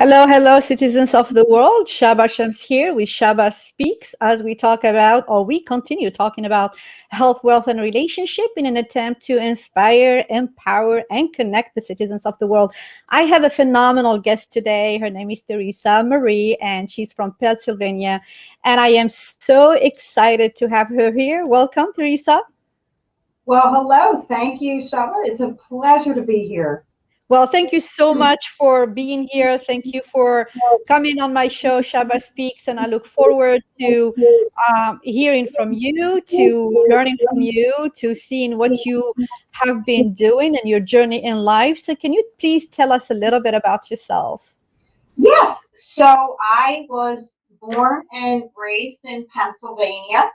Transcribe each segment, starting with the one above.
Hello, hello, citizens of the world. Shaba Shams here with Shaba Speaks as we talk about, or we continue talking about health, wealth, and relationship in an attempt to inspire, empower, and connect the citizens of the world. I have a phenomenal guest today. Her name is Theresa Marie, and she's from Pennsylvania. And I am so excited to have her here. Welcome, Theresa. Well, hello. Thank you, Shaba. It's a pleasure to be here. Well, thank you so much for being here. Thank you for coming on my show, Shaba Speaks, and I look forward to hearing from you, to learning from you, to seeing what you have been doing and your journey in life. So, can you please tell us a little bit about yourself? Yes. So I was born and raised in Pennsylvania,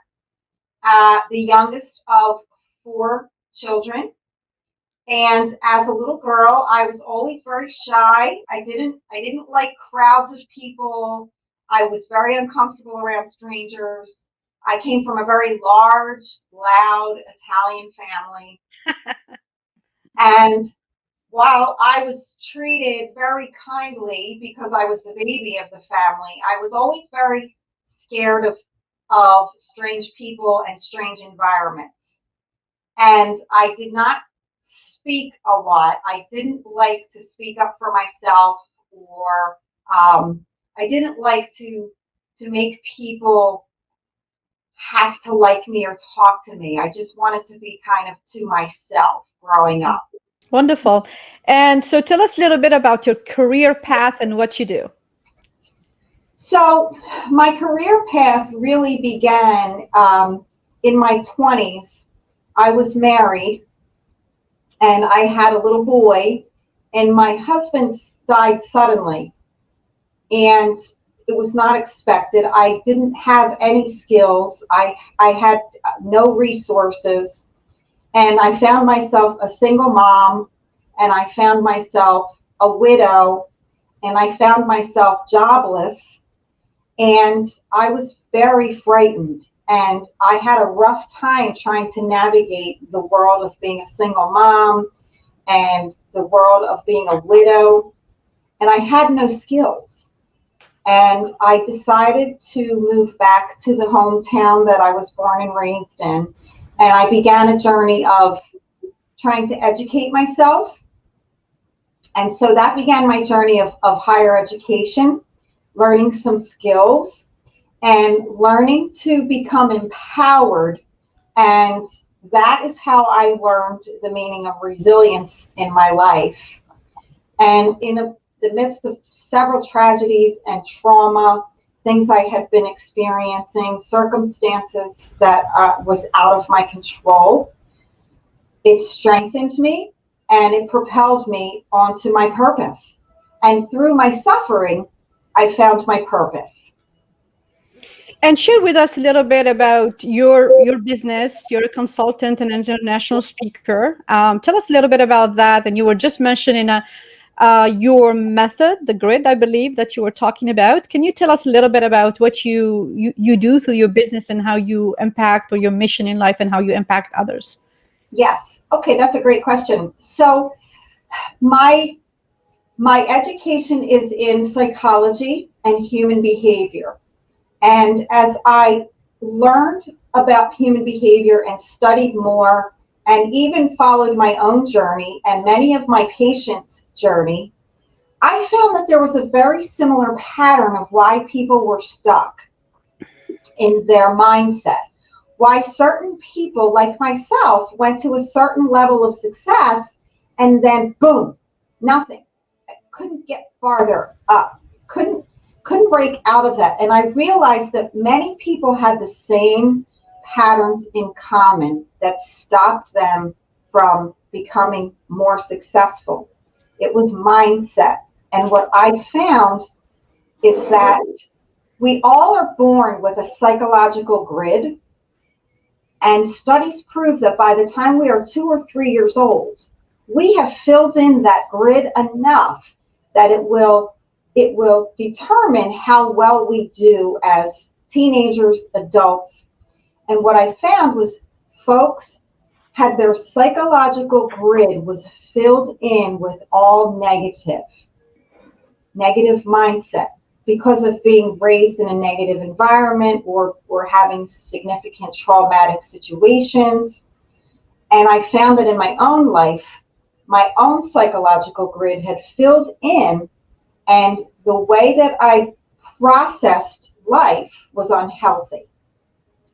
the youngest of four children. And as a little girl, I was always very shy. I didn't like crowds of people. I was very uncomfortable around strangers. I came from a very large, loud Italian family. And while I was treated very kindly because I was the baby of the family, I was always very scared of strange people and strange environments. And I did not speak a lot. I didn't like to speak up for myself, or I didn't like to make people have to like me or talk to me. I just wanted to be kind of to myself growing up. Wonderful. And so, tell us a little bit about your career path and what you do. So my career path really began in my 20s. I was married and I had a little boy, and my husband died suddenly. And it was not expected. I didn't have any skills. I had no resources. And I found myself a single mom, and I found myself a widow, and I found myself jobless. And I was very frightened. And I had a rough time trying to navigate the world of being a single mom and the world of being a widow. And I had no skills. And I decided to move back to the hometown that I was born and raised in. And I began a journey of trying to educate myself. And so that began my journey of higher education, learning some skills, and learning to become empowered. And that is how I learned the meaning of resilience in my life. And the midst of several tragedies and trauma, things I had been experiencing, circumstances that was out of my control, it strengthened me and it propelled me onto my purpose. And through my suffering, I found my purpose. And share with us a little bit about your business. You're a consultant and international speaker. Tell us a little bit about that. And you were just mentioning your method, the grid, I believe, that you were talking about. Can you tell us a little bit about what you do through your business and how you impact, or your mission in life and how you impact others? Yes. Okay, that's a great question. So my education is in psychology and human behavior. And as I learned about human behavior and studied more, and even followed my own journey and many of my patients' journey, I found that there was a very similar pattern of why people were stuck in their mindset. Why certain people, like myself, went to a certain level of success and then boom, nothing. I couldn't get farther up. Couldn't break out of that. And I realized that many people had the same patterns in common that stopped them from becoming more successful. It was mindset. And what I found is that we all are born with a psychological grid. And studies prove that by the time we are 2 or 3 years old, we have filled in that grid enough that it will determine how well we do as teenagers, adults. And what I found was folks had their psychological grid was filled in with all negative. negative mindset because of being raised in a negative environment or having significant traumatic situations. And I found that in my own life, my own psychological grid had filled in, and the way that I processed life was unhealthy.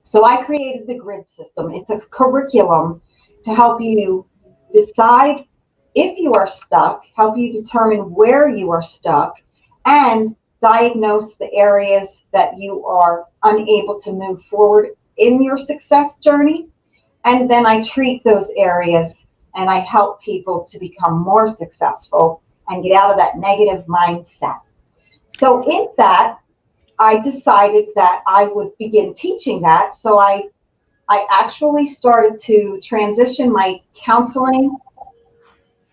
So I created the grid system. It's a curriculum to help you decide if you are stuck, help you determine where you are stuck, and diagnose the areas that you are unable to move forward in your success journey. And then I treat those areas and I help people to become more successful and get out of that negative mindset. So in that, I decided that I would begin teaching that. So I actually started to transition my counseling,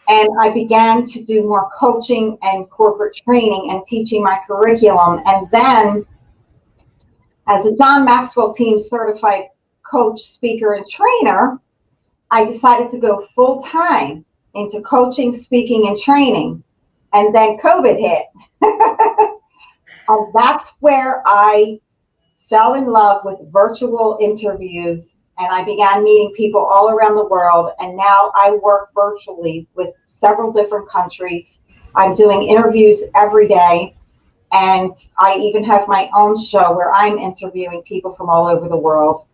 and I began to do more coaching and corporate training and teaching my curriculum. And then, as a John Maxwell Team certified coach, speaker, and trainer, I decided to go full time into coaching, speaking, and training. And then COVID hit. And that's where I fell in love with virtual interviews, and I began meeting people all around the world. And now I work virtually with several different countries. I'm doing interviews every day, and I even have my own show where I'm interviewing people from all over the world.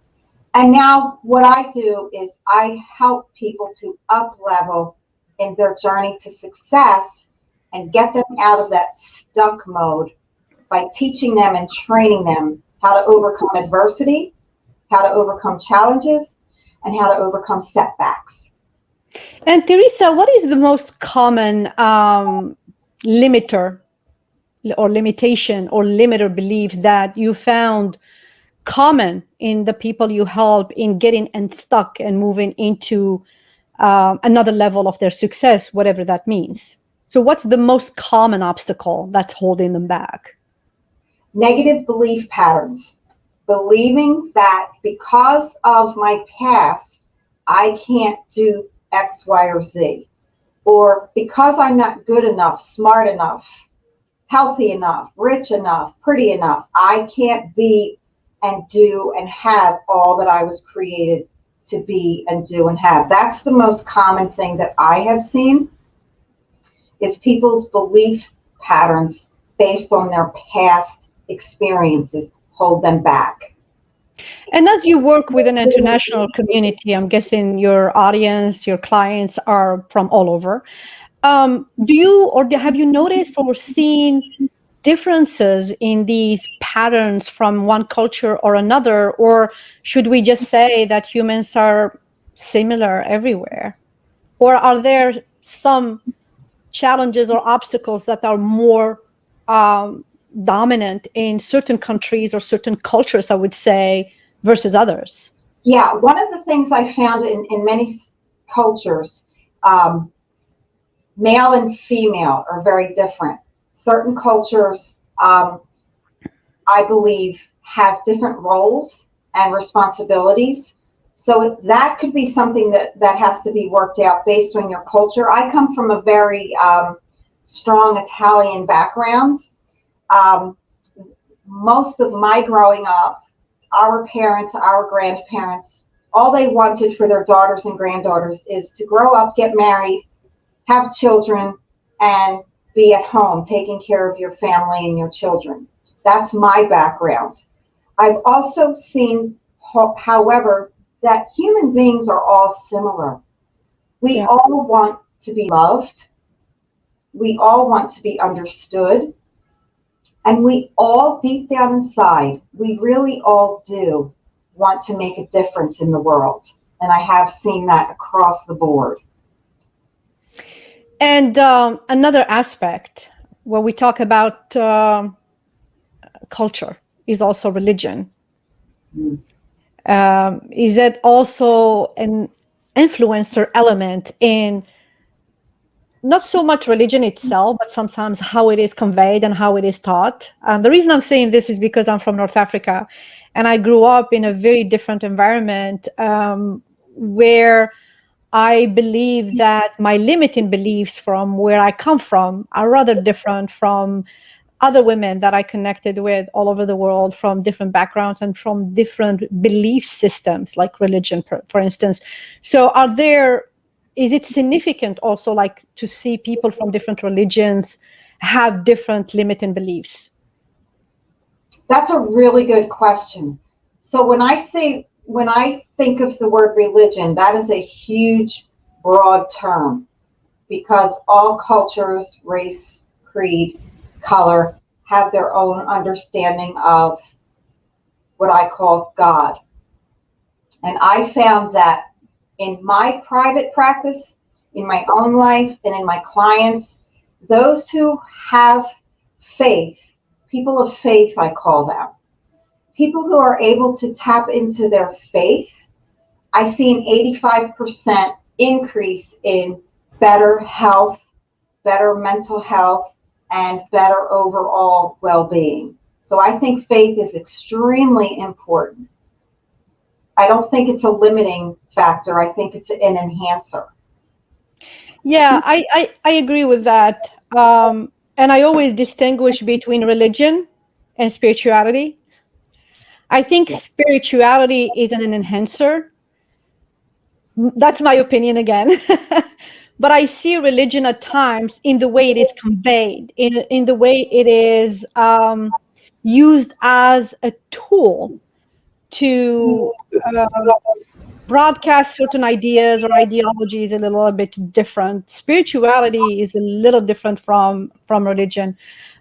And now what I do is I help people to up level in their journey to success and get them out of that stuck mode by teaching them and training them how to overcome adversity, how to overcome challenges, and how to overcome setbacks. And Theresa, what is the most common limiter or limitation or limiter belief that you found common in the people you help in getting unstuck and moving into another level of their success, whatever that means? So what's the most common obstacle that's holding them back? Negative belief patterns. Believing that because of my past, I can't do X, Y, or Z. Or because I'm not good enough, smart enough, healthy enough, rich enough, pretty enough, I can't be and do and have all that I was created to be and do and have. That's the most common thing that I have seen, is people's belief patterns based on their past experiences hold them back. And as you work with an international community, I'm guessing your audience, your clients are from all over. Do you, or have you noticed or seen differences in these patterns from one culture or another? Or should we just say that humans are similar everywhere? Or are there some challenges or obstacles that are more dominant in certain countries or certain cultures, I would say, versus others? Yeah, one of the things I found in many cultures, male and female are very different. Certain cultures, I believe, have different roles and responsibilities. So that could be something that has to be worked out based on your culture. I come from a very strong Italian background. Most of my growing up, our parents, our grandparents, all they wanted for their daughters and granddaughters is to grow up, get married, have children, and be at home taking care of your family and your children. That's my background. I've also seen, however, that human beings are all similar. We all want to be loved. We all want to be understood. And we all, deep down inside, we really all do want to make a difference in the world. And I have seen that across the board. And another aspect when we talk about culture is also religion. Is that also an influencer element in not so much religion itself, but sometimes how it is conveyed and how it is taught? The reason I'm saying this is because I'm from North Africa, and I grew up in a very different environment where I believe that my limiting beliefs from where I come from are rather different from other women that I connected with all over the world, from different backgrounds and from different belief systems, like religion, for instance. So is it significant also, like, to see people from different religions have different limiting beliefs? That's a really good question. So when I think of the word religion, that is a huge, broad term, because all cultures, race, creed, color have their own understanding of what I call God. And I found that in my private practice, in my own life, and in my clients, those who have faith, people of faith, I call them, people who are able to tap into their faith, I see an 85% increase in better health, better mental health, and better overall well-being. So I think faith is extremely important. I don't think it's a limiting factor. I think it's an enhancer. Yeah, I agree with that. And I always distinguish between religion and spirituality. I think Yeah. spirituality is an enhancer. That's my opinion again. But I see religion at times in the way it is conveyed, in the way it is used as a tool to broadcast certain ideas or ideologies a little bit different. Spirituality is a little different from religion.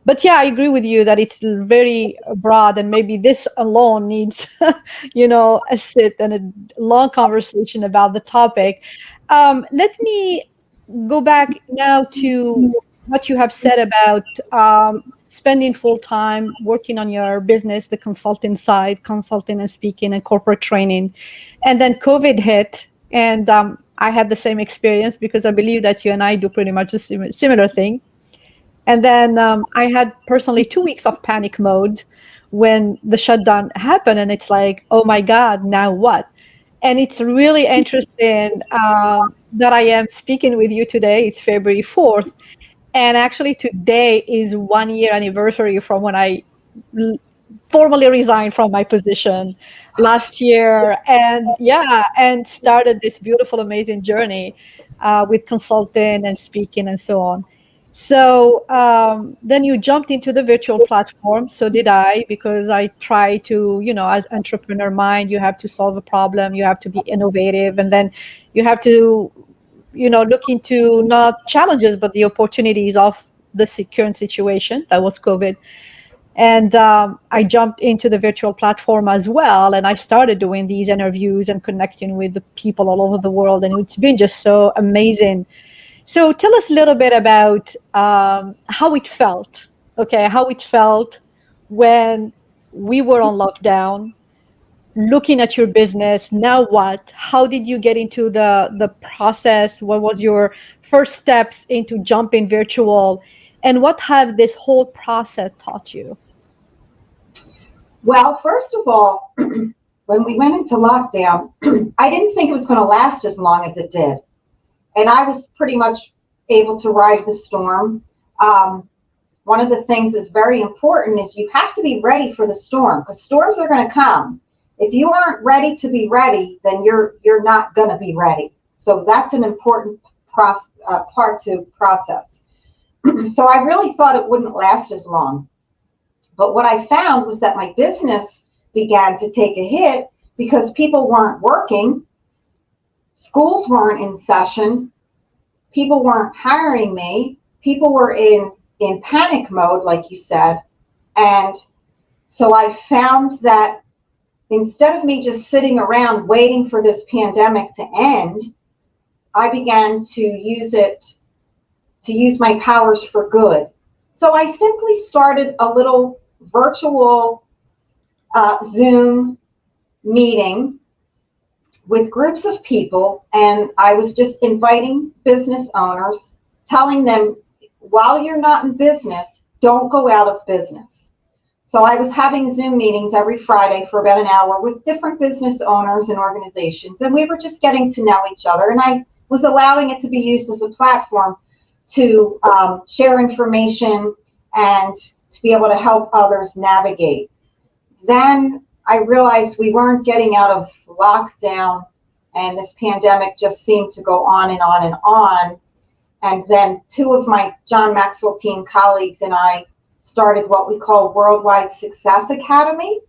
But yeah, I agree with you that it's very broad, and maybe this alone needs a sit and a long conversation about the topic. Let me go back now to what you have said about spending full time working on your business, the consulting side, consulting and speaking and corporate training. And then COVID hit, and I had the same experience, because I believe that you and I do pretty much a similar thing. And then I had personally 2 weeks of panic mode when the shutdown happened. And it's like, oh my God, now what? And it's really interesting that I am speaking with you today. It's February 4th. And actually, today is 1 year anniversary from when I l- formally resigned from my position last year. And yeah, and started this beautiful, amazing journey with consulting and speaking and so on. So then you jumped into the virtual platform. So did I, because I try to, as entrepreneur mind, you have to solve a problem, you have to be innovative, and then you have to look into not challenges but the opportunities of the current situation that was COVID. And I jumped into the virtual platform as well, and I started doing these interviews and connecting with the people all over the world, and it's been just so amazing. So tell us a little bit about how it felt. Okay, how it felt when we were on lockdown, looking at your business. Now what? How did you get into the process? What was your first steps into jumping virtual? And what have this whole process taught you? Well, first of all, when we went into lockdown, I didn't think it was going to last as long as it did. And I was pretty much able to ride the storm. One of the things that's very important is you have to be ready for the storm, because storms are going to come. If you aren't ready to be ready, then you're not going to be ready. So that's an important part to process. So I really thought it wouldn't last as long. But what I found was that my business began to take a hit because people weren't working, schools weren't in session, people weren't hiring me, people were in panic mode, like you said. And so I found that instead of me just sitting around waiting for this pandemic to end, I began to use my powers for good. So I simply started a little virtual Zoom meeting with groups of people, and I was just inviting business owners, telling them, while you're not in business, don't go out of business. So I was having Zoom meetings every Friday for about an hour with different business owners and organizations, and we were just getting to know each other. And I was allowing it to be used as a platform to share information and to be able to help others navigate. Then I realized we weren't getting out of lockdown, and this pandemic just seemed to go on and on and on. And then two of my John Maxwell team colleagues and I started what we call Worldwide Success Academy,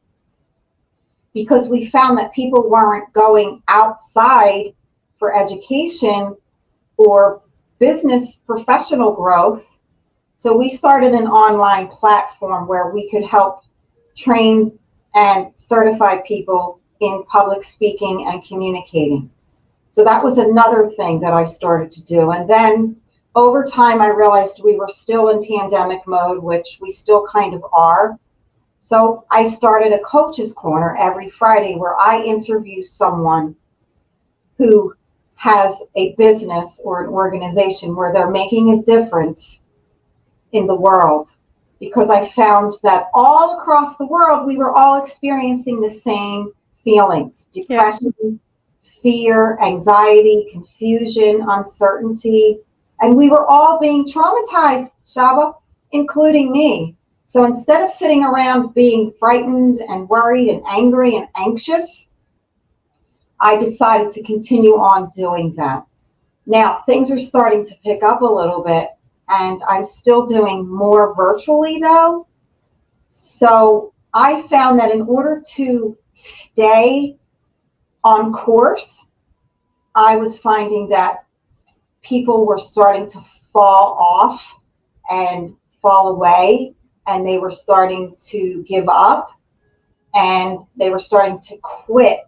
because we found that people weren't going outside for education or business professional growth. So we started an online platform where we could help train and certify people in public speaking and communicating. So that was another thing that I started to do. And then over time, I realized we were still in pandemic mode, which we still kind of are. So I started a coach's corner every Friday where I interview someone who has a business or an organization where they're making a difference in the world. Because I found that all across the world, we were all experiencing the same feelings: depression, fear, anxiety, confusion, uncertainty. And we were all being traumatized, Shaba, including me. So instead of sitting around being frightened and worried and angry and anxious, I decided to continue on doing that. Now, things are starting to pick up a little bit, and I'm still doing more virtually though. So I found that in order to stay on course, I was finding that people were starting to fall off and fall away, and they were starting to give up, and they were starting to quit.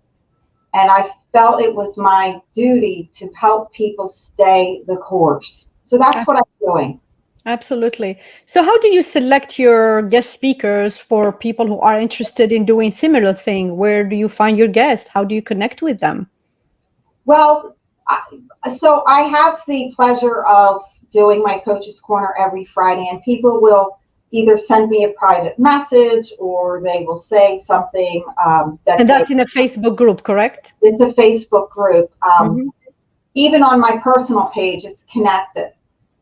And I felt it was my duty to help people stay the course. So that's what I'm doing. Absolutely. So how do you select your guest speakers for people who are interested in doing similar thing? Where do you find your guests? How do you connect with them? Well, so I have the pleasure of doing my Coach's Corner every Friday, and people will either send me a private message or they will say something and that's in a Facebook group, correct? It's a Facebook group. Even on my personal page, it's connected.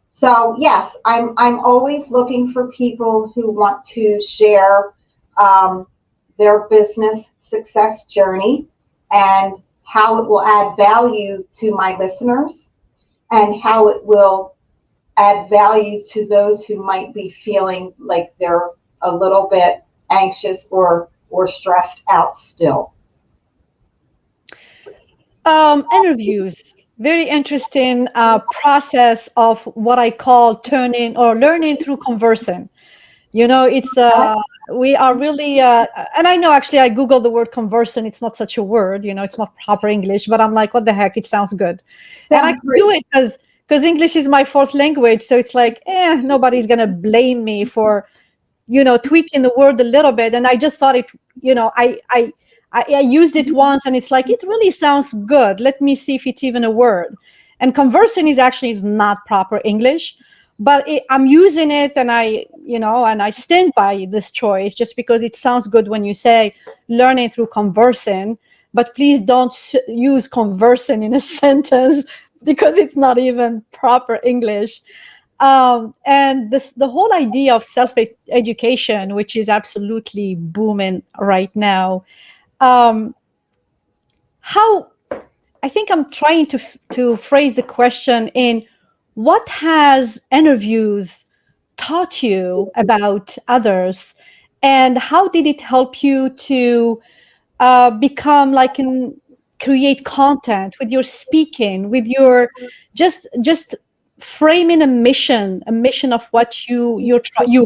So yes, I'm always looking for people who want to share their business success journey and how it will add value to my listeners and how it will add value to those who might be feeling like they're a little bit anxious or stressed out still. Interviews. Very interesting process of what I call turning or learning through conversing. You know, it's we are really, and I know actually I Googled the word conversing. It's not such a word, you know, it's not proper English, but I'm like, what the heck? It sounds good. And I can do it because English is my fourth language. So it's like, nobody's going to blame me for, you know, tweaking the word a little bit. And I just thought it, you know, I used it once and it's like, it really sounds good. Let me see if it's even a word. And conversing is not proper English, but I'm using it, and I stand by this choice just because it sounds good when you say learning through conversing, but please don't use conversing in a sentence because it's not even proper English. And the whole idea of self-education, which is absolutely booming right now, how I think I'm trying to phrase the question in what has interviews taught you about others, and how did it help you to become like create content with your speaking, with your just framing a mission of what you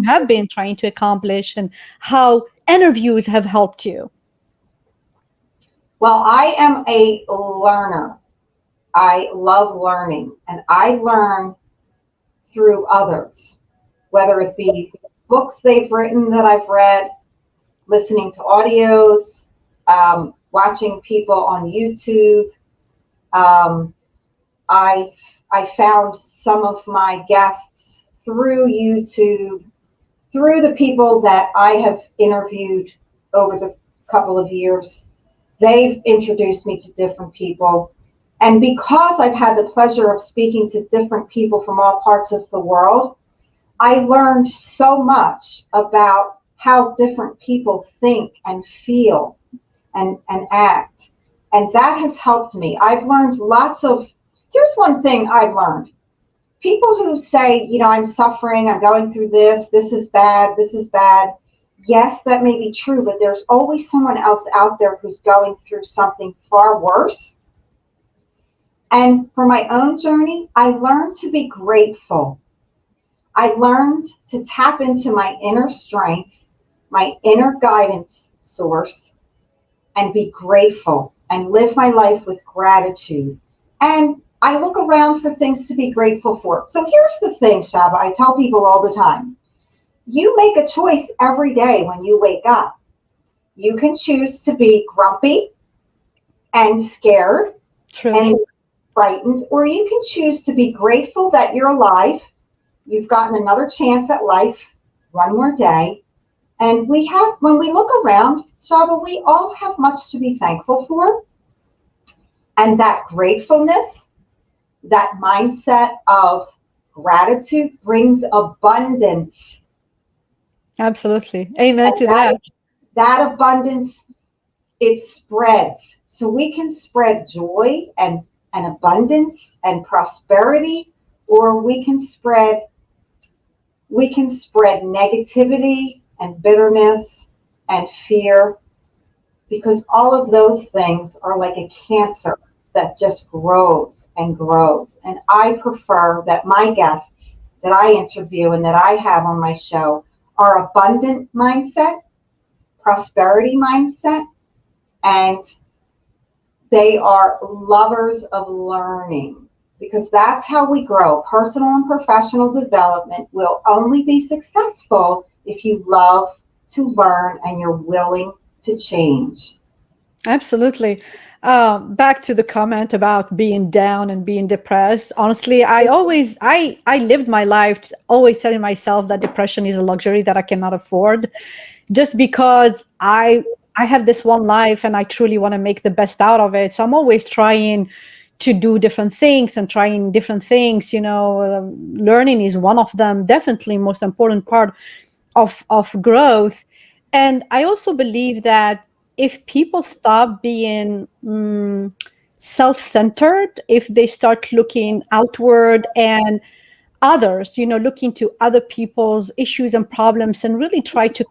have been trying to accomplish, and how interviews have helped you? Well, I am a learner. I love learning, and I learn through others, whether it be books they've written that I've read, listening to audios, watching people on YouTube. I found some of my guests through YouTube, through the people that I have interviewed over the couple of years. They've introduced me to different people. And because I've had the pleasure of speaking to different people from all parts of the world, I learned so much about how different people think and feel and act. And that has helped me. I've learned here's one thing I've learned. People who say, I'm suffering, I'm going through this is bad, this is bad. Yes, that may be true, but there's always someone else out there who's going through something far worse. And for my own journey, I learned to be grateful. I learned to tap into my inner strength, my inner guidance source, and be grateful and live my life with gratitude. And I look around for things to be grateful for. So here's the thing, Shaba, I tell people all the time. You make a choice every day when you wake up. You can choose to be grumpy and scared and frightened, or you can choose to be grateful that you're alive. You've gotten another chance at life, one more day. And when we look around, Shaba, we all have much to be thankful for. And that gratefulness, that mindset of gratitude brings abundance. Absolutely. Amen to that. That abundance, it spreads. So we can spread joy and abundance and prosperity, or we can spread negativity and bitterness and fear, because all of those things are like a cancer that just grows and grows. And I prefer that my guests that I interview and that I have on my show are abundant mindset, prosperity mindset, and they are lovers of learning, because that's how we grow. Personal and professional development will only be successful if you love to learn and you're willing to change. Absolutely. Back to the comment about being down and being depressed. Honestly, I lived my life always telling myself that depression is a luxury that I cannot afford, just because I have this one life and I truly want to make the best out of it. So I'm always trying to do different things and trying different things. Learning is one of them, definitely most important part of growth. And I also believe that if people stop being self-centered, if they start looking outward and others, looking to other people's issues and problems and really try to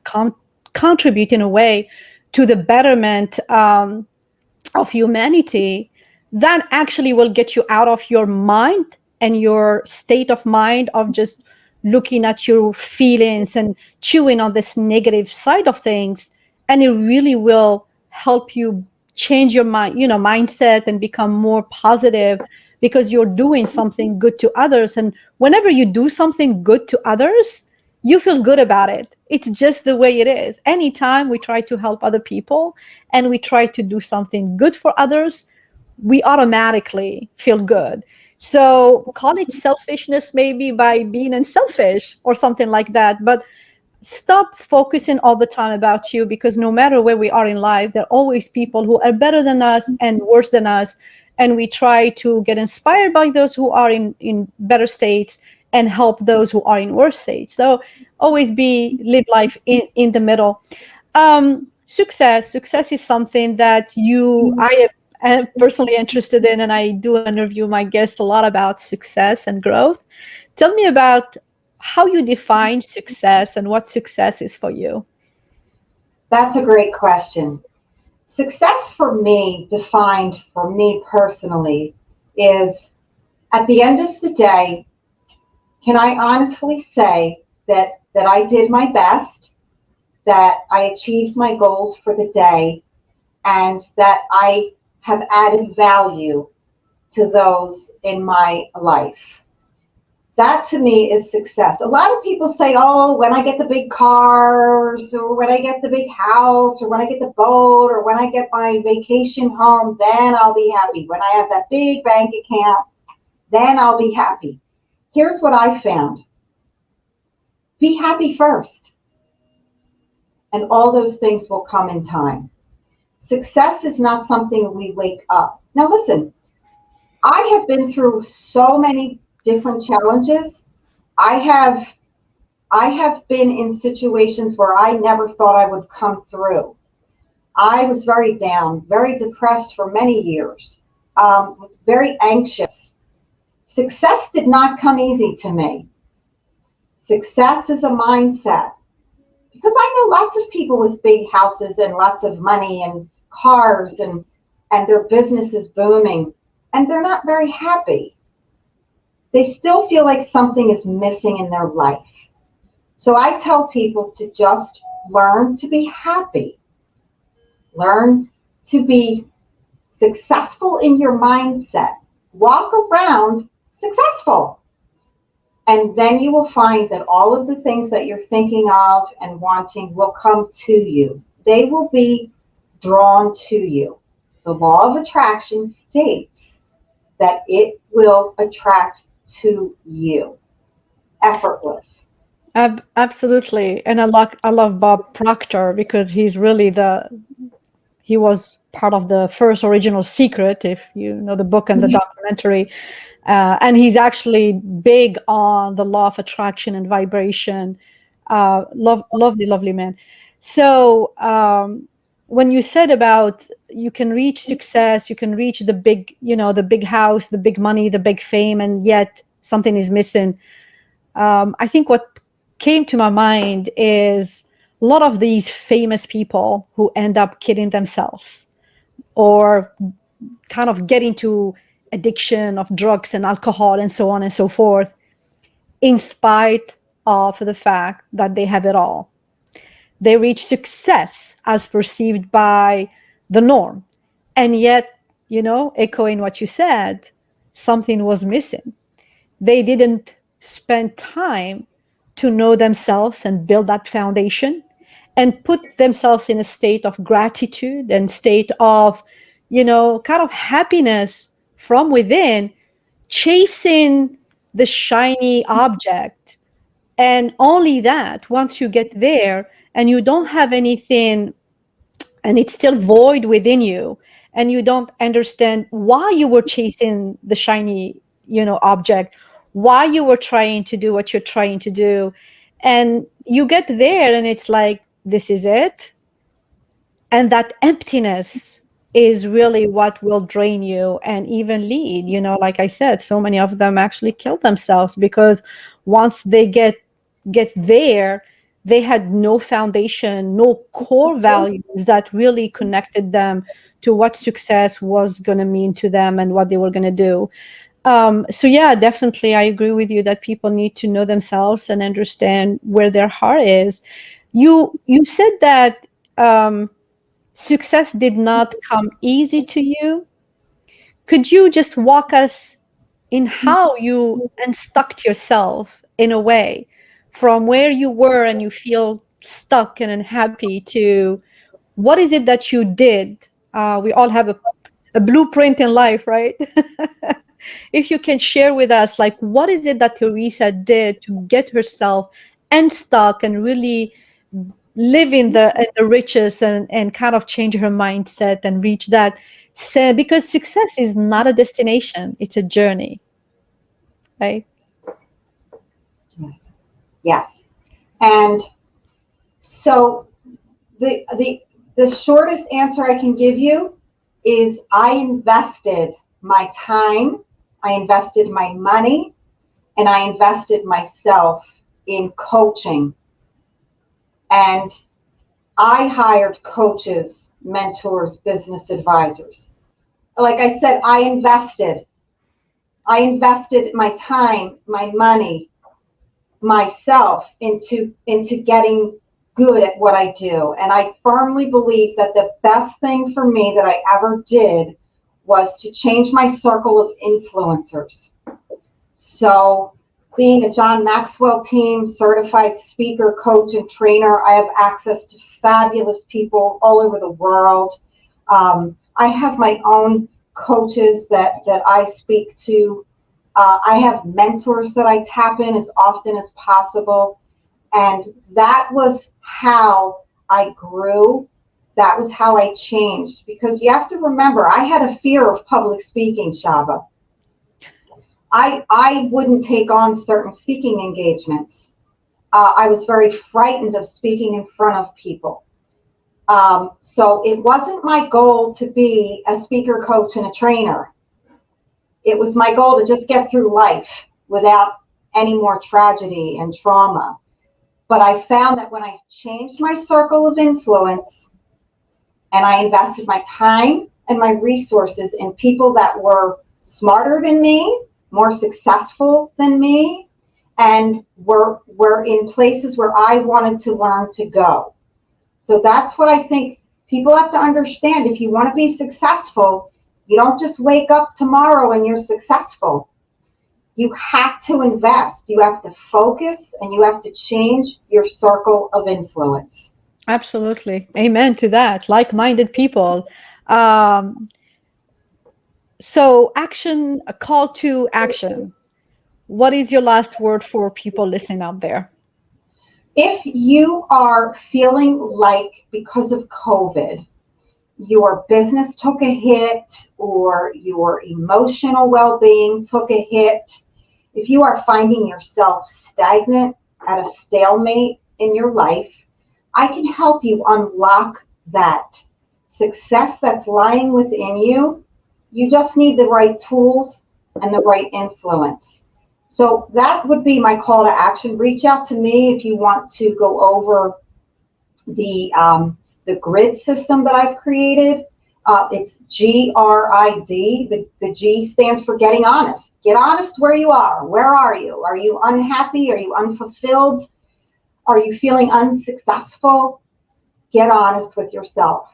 contribute in a way to the betterment of humanity, that actually will get you out of your mind and your state of mind of just looking at your feelings and chewing on this negative side of things. And it really will help you change your mind, mindset, and become more positive, because you're doing something good to others. And whenever you do something good to others, you feel good about it. It's just the way it is. Anytime we try to help other people and we try to do something good for others, we automatically feel good. So call it selfishness, maybe, by being unselfish or something like that. But stop focusing all the time about you, because no matter where we are in life, there are always people who are better than us and worse than us. And we try to get inspired by those who are in better states and help those who are in worse states. So always live life in the middle. Success is something that I am personally interested in, and I do interview my guests a lot about success and growth. Tell me about how you define success and what success is for you. That's a great question. Success for me, defined for me personally, is at the end of the day, can I honestly say that I did my best, that I achieved my goals for the day, and that I have added value to those in my life? That to me is success. A lot of people say, oh, when I get the big cars, or when I get the big house, or when I get the boat, or when I get my vacation home, then I'll be happy. When I have that big bank account, then I'll be happy. Here's what I found. Be happy first, and all those things will come in time. Success is not something we wake up. Now listen, I have been through so many different challenges. I have I have been in situations where I never thought I would come through. I was very down, very depressed for many years, was very anxious. Success did not come easy to me. Success is a mindset. Because I know lots of people with big houses and lots of money and cars and their business is booming and they're not very happy. They still feel like something is missing in their life. So I tell people to just learn to be happy. Learn to be successful in your mindset. Walk around successful. And then you will find that all of the things that you're thinking of and wanting will come to you. They will be drawn to you. The law of attraction states that it will attract to you. Effortless. Absolutely. And I love Bob Proctor because he was part of the first original Secret, if you know the book and the documentary. And he's actually big on the law of attraction and vibration. Lovely man. So when you said about you can reach success, you can reach the big, the big house, the big money, the big fame, and yet something is missing. I think what came to my mind is a lot of these famous people who end up killing themselves or kind of get into addiction of drugs and alcohol and so on and so forth, in spite of the fact that they have it all. They reach success as perceived by the norm. And yet, echoing what you said, something was missing. They didn't spend time to know themselves and build that foundation and put themselves in a state of gratitude and state of, kind of happiness from within, chasing the shiny object. And only that, once you get there and you don't have anything and it's still void within you and you don't understand why you were chasing the shiny object, why you were trying to do what you're trying to do, and you get there and it's like, this is it. And that emptiness is really what will drain you and even lead, like I said, so many of them actually kill themselves because once they get there, they had no foundation, no core values that really connected them to what success was going to mean to them and what they were going to do. So yeah, definitely I agree with you that people need to know themselves and understand where their heart is. You said that success did not come easy to you. Could you just walk us in how you unstuck yourself in a way from where you were and you feel stuck and unhappy to what is it that you did? We all have a blueprint in life, right? If you can share with us, like, what is it that Theresa did to get herself unstuck and really live in the riches and kind of change her mindset and reach that. So, because success is not a destination, it's a journey, right? Yes. Yes. And so the shortest answer I can give you is I invested my time, I invested my money, and I invested myself in coaching. And I hired coaches, mentors, business advisors. Like I said, I invested. I invested my time, my money, myself into getting good at what I do. And I firmly believe that the best thing for me that I ever did was to change my circle of influencers. So being a John Maxwell team certified speaker, coach, and trainer, I have access to fabulous people all over the world. I have my own coaches that I speak to. I have mentors that I tap in as often as possible. And that was how I grew. That was how I changed. Because you have to remember, I had a fear of public speaking, Shaba. I wouldn't take on certain speaking engagements. I was very frightened of speaking in front of people. So it wasn't my goal to be a speaker, coach, and a trainer. It was my goal to just get through life without any more tragedy and trauma. But I found that when I changed my circle of influence and I invested my time and my resources in people that were smarter than me, more successful than me, and were in places where I wanted to learn to go. So that's what I think people have to understand. If you want to be successful, you don't just wake up tomorrow and you're successful. You have to invest. You have to focus, and you have to change your circle of influence. Absolutely. Amen to that. Like-minded people. So action, a call to action. What is your last word for people listening out there? If you are feeling like because of COVID, your business took a hit or your emotional well-being took a hit, if you are finding yourself stagnant at a stalemate in your life, I can help you unlock that success that's lying within you. You just need the right tools and the right influence. So that would be my call to action. Reach out to me if you want to go over the grid system that I've created. It's GRID. The G stands for getting honest. Get honest where you are. Where are you? Are you unhappy? Are you unfulfilled? Are you feeling unsuccessful? Get honest with yourself.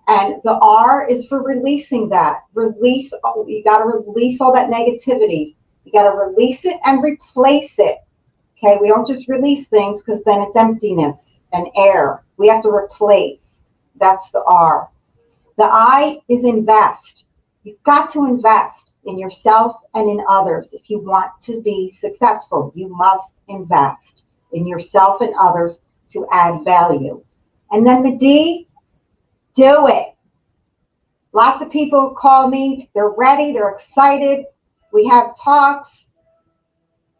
And the R is for releasing that. Release. You got to release all that negativity. You got to release it and replace it. Okay, we don't just release things because then it's emptiness and air. We have to replace. That's the R. The I is invest. You've got to invest in yourself and in others. If you want to be successful, you must invest in yourself and others to add value. And then the D, do it. Lots of people call me, they're ready, they're excited. We have talks,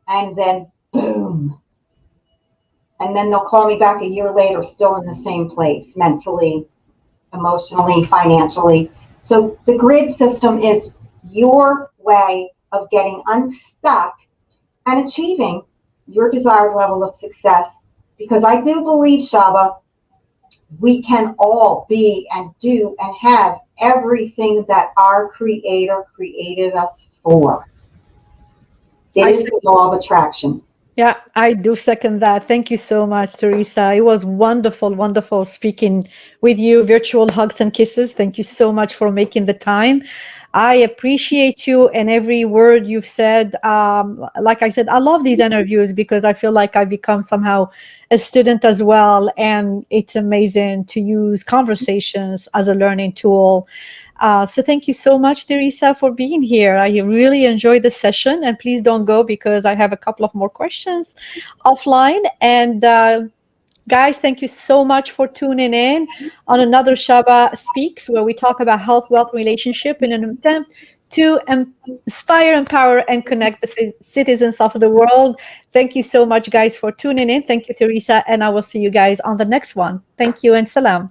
and then boom. And then they'll call me back a year later, still in the same place, mentally, emotionally, financially. So the grid system is your way of getting unstuck and achieving your desired level of success. Because I do believe, Shaba, we can all be and do and have everything that our Creator created us for. It is the law of attraction. Yeah, I do second that. Thank you so much, Theresa. It was wonderful, wonderful speaking with you. Virtual hugs and kisses. Thank you so much for making the time. I appreciate you and every word you've said. Like I said, I love these interviews because I feel like I become somehow a student as well. And it's amazing to use conversations as a learning tool. So thank you so much, Theresa, for being here. I really enjoyed the session, and please don't go because I have a couple of more questions offline. And guys, thank you so much for tuning in on another Shaba Speaks, where we talk about health, wealth, relationship in an attempt to inspire, empower, and connect the citizens of the world. Thank you so much, guys, for tuning in. Thank you, Theresa, and I will see you guys on the next one. Thank you and salam.